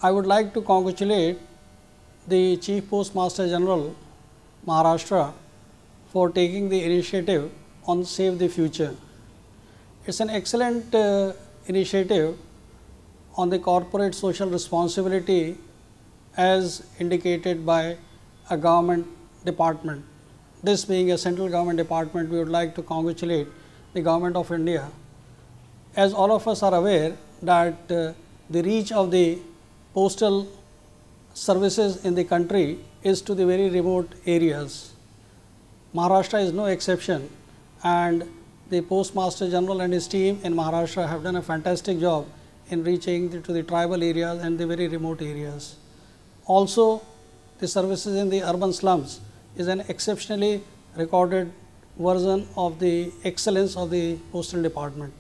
I would like to congratulate the Chief Postmaster General Maharashtra for taking the initiative on Save the Future. It is an excellent initiative on the corporate social responsibility as indicated by a government department. This being a central government department, we would like to congratulate the Government of India. As all of us are aware that the reach of the postal services in the country is to the very remote areas. Maharashtra is no exception, and the Postmaster General and his team in Maharashtra have done a fantastic job in reaching to the tribal areas and the very remote areas. Also, the services in the urban slums is an exceptionally recorded version of the excellence of the postal department,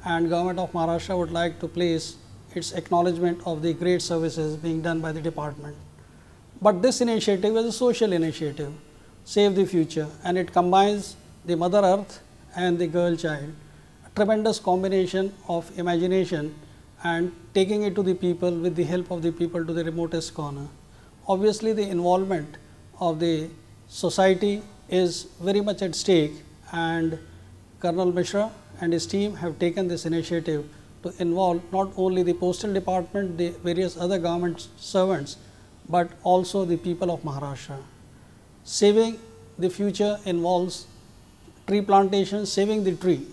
and Government of Maharashtra would like to place its acknowledgement of the great services being done by the department. But this initiative is a social initiative, Save the Future, and it combines the mother earth and the girl child, a tremendous combination of imagination and taking it to the people with the help of the people to the remotest corner. Obviously, the involvement of the society is very much at stake, and Colonel Mishra and his team have taken this initiative to involve not only the postal department, the various other government servants, but also the people of Maharashtra. Saving the future involves tree plantation, saving the tree,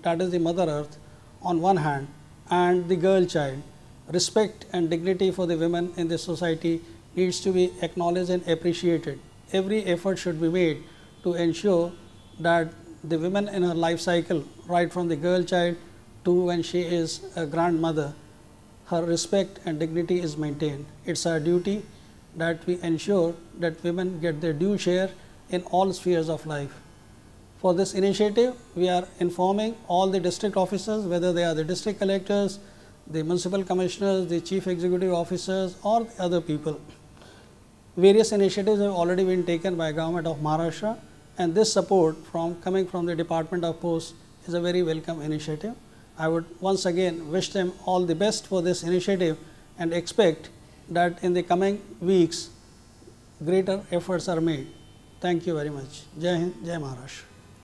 that is the mother earth on one hand, and the girl child. Respect and dignity for the women in the society needs to be acknowledged and appreciated. Every effort should be made to ensure that the women in her life cycle, right from the girl child to when she is a grandmother, her respect and dignity is maintained. It is our duty that we ensure that women get their due share in all spheres of life. For this initiative, we are informing all the district officers, whether they are the district collectors, the municipal commissioners, the chief executive officers, or the other people. Various initiatives have already been taken by Government of Maharashtra, and this support coming from the Department of Posts is a very welcome initiative. I would once again wish them all the best for this initiative and expect that in the coming weeks greater efforts are made. Thank you very much. Jai Hind, Jai Maharashtra.